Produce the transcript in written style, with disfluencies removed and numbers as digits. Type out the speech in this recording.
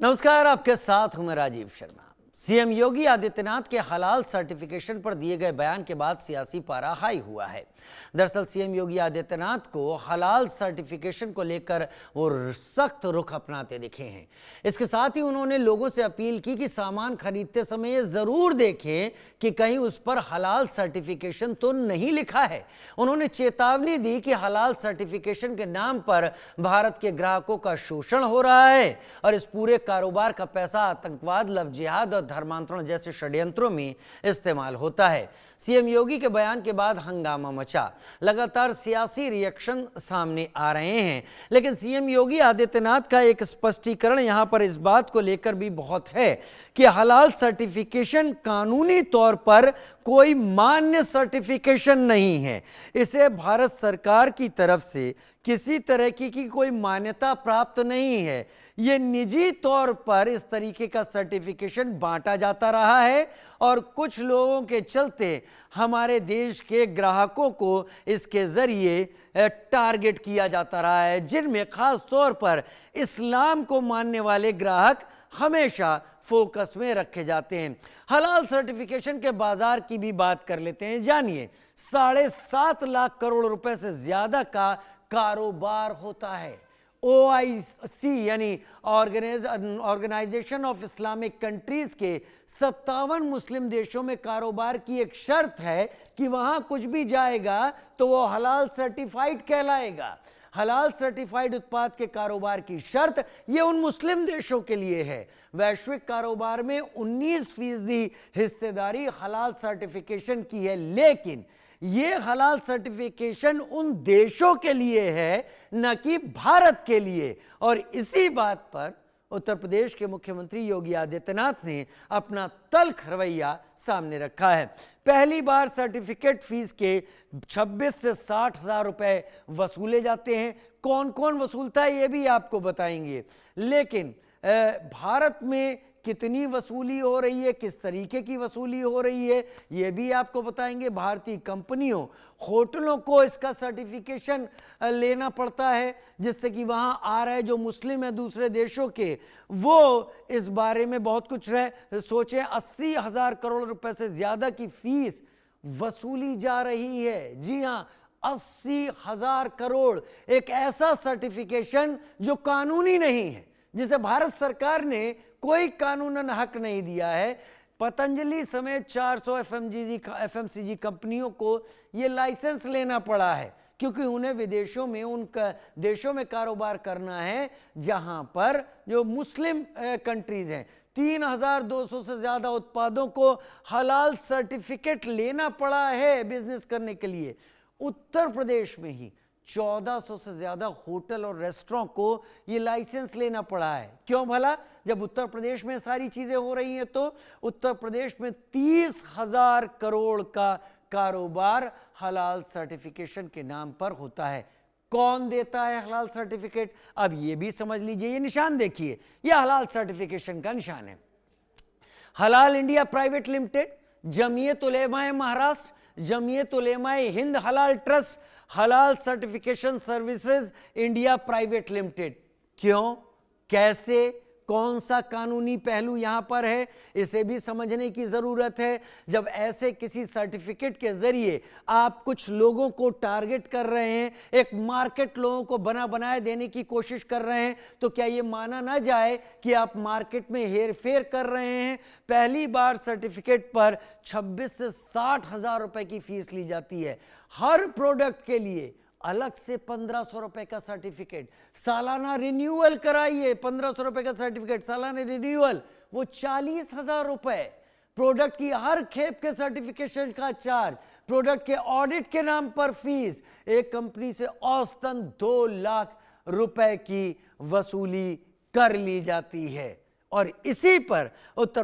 नमस्कार, आपके साथ हूं मैं राजीव शर्मा। सीएम योगी आदित्यनाथ के हलाल सर्टिफिकेशन पर दिए गए बयान के बाद सियासी पारा हाई हुआ है। दरअसल सीएम योगी आदित्यनाथ को हलाल सर्टिफिकेशन को लेकर वो सख्त रुख अपनाते दिखे हैं। इसके साथ ही उन्होंने लोगों से अपील की कि सामान खरीदते समय ये जरूर देखें कि कहीं उस पर हलाल सर्टिफिकेशन तो नहीं लिखा है। उन्होंने चेतावनी दी कि हलाल सर्टिफिकेशन के नाम पर भारत के ग्राहकों का शोषण हो रहा है और इस पूरे कारोबार का पैसा आतंकवाद, लव जिहाद और धर्मांतरण जैसे षड्यंत्रों में इस्तेमाल होता है। सीएम योगी के बयान के बाद हंगामा मचा। लगातार सियासी रिएक्शन सामने आ रहे हैं, लेकिन सीएम योगी आदित्यनाथ का एक स्पष्टीकरण यहां पर इस बात को लेकर भी बहुत है कि हलाल सर्टिफिकेशन कानूनी तौर पर कोई मान्य सर्टिफिकेशन नहीं है। इसे भारत सरकार की तरफ से किसी तरह की कोई मान्यता प्राप्त नहीं है। ये निजी तौर पर इस तरीके का सर्टिफिकेशन बांटा जाता रहा है और कुछ लोगों के चलते हमारे देश के ग्राहकों को इसके जरिए टारगेट किया जाता रहा है, जिनमें खास तौर पर इस्लाम को मानने वाले ग्राहक हमेशा फोकस में रखे जाते हैं। हलाल सर्टिफिकेशन के बाजार की भी बात कर लेते हैं। जानिए, 7.5 लाख करोड़ रुपए से ज्यादा का कारोबार होता है। OIC यानी ऑर्गेनाइजेशन ऑफ इस्लामिक कंट्रीज के 57 मुस्लिम देशों में कारोबार की एक शर्त है कि वहां कुछ भी जाएगा तो वो हलाल सर्टिफाइड कहलाएगा। हलाल सर्टिफाइड उत्पाद के कारोबार की शर्त ये उन मुस्लिम देशों के लिए है। वैश्विक कारोबार में 19% हिस्सेदारी हलाल सर्टिफिकेशन की है, लेकिन ये हलाल सर्टिफिकेशन उन देशों के लिए है, न कि भारत के लिए। और इसी बात पर उत्तर प्रदेश के मुख्यमंत्री योगी आदित्यनाथ ने अपना तल्ख रवैया सामने रखा है। पहली बार सर्टिफिकेट फीस के 26 से 60 हजार रुपए वसूले जाते हैं। कौन कौन वसूलता है ये भी आपको बताएंगे, लेकिन भारत में कितनी वसूली हो रही है, किस तरीके की वसूली हो रही है, ये भी आपको बताएंगे। भारतीय कंपनियों, होटलों को इसका सर्टिफिकेशन लेना पड़ता है, जिससे कि वहां आ रहे जो मुस्लिम है दूसरे देशों के, वो इस बारे में बहुत कुछ सोचें। 80 हजार करोड़ रुपए से ज्यादा की फीस वसूली जा रही है। जी हां, 80 हजार करोड़। एक ऐसा सर्टिफिकेशन जो कानूनी नहीं है, जिसे भारत सरकार ने कोई कानूनन हक नहीं दिया है। पतंजलि समेत 400 FMCG कंपनियों को यह लाइसेंस लेना पड़ा है, क्योंकि उन्हें विदेशों में, उन देशों में कारोबार करना है जहां पर जो मुस्लिम कंट्रीज हैं। 3200 से ज्यादा उत्पादों को हलाल सर्टिफिकेट लेना पड़ा है बिजनेस करने के लिए। उत्तर प्रदेश में ही 1400 से ज्यादा होटल और रेस्टोरेंट को यह लाइसेंस लेना पड़ा है। क्यों भला? जब उत्तर प्रदेश में सारी चीजें हो रही हैं तो उत्तर प्रदेश में 30,000 करोड़ का कारोबार हलाल सर्टिफिकेशन के नाम पर होता है। कौन देता है हलाल सर्टिफिकेट? अब यह भी समझ लीजिए। ये निशान देखिए, यह हलाल सर्टिफिकेशन का निशान है। हलाल India private limited, Jamiat उलेमाए Maharashtra, Jamiat उलेमाए Hind हलाल ट्रस्ट, हलाल certification services India private limited. क्यों, कैसे, कौन सा कानूनी पहलू यहां पर है, इसे भी समझने की जरूरत है। जब ऐसे किसी सर्टिफिकेट के जरिए आप कुछ लोगों को टारगेट कर रहे हैं, एक मार्केट लोगों को बना बनाए देने की कोशिश कर रहे हैं, तो क्या यह माना ना जाए कि आप मार्केट में हेरफेर कर रहे हैं? पहली बार सर्टिफिकेट पर 26 से 60 हजार रुपए की फीस ली जाती है। हर प्रोडक्ट के लिए अलग से 1500 रुपए का सर्टिफिकेट। सालाना रिन्यूअल कराइए, 1500 रुपए का सर्टिफिकेट, सालाना रिन्यूअल वो 40 हजार रुपए। प्रोडक्ट की हर खेप के सर्टिफिकेशन का चार्ज, प्रोडक्ट के ऑडिट के नाम पर फीस। एक कंपनी से औसतन 2 लाख रुपए की वसूली कर ली जाती है और इसी पर उत्तर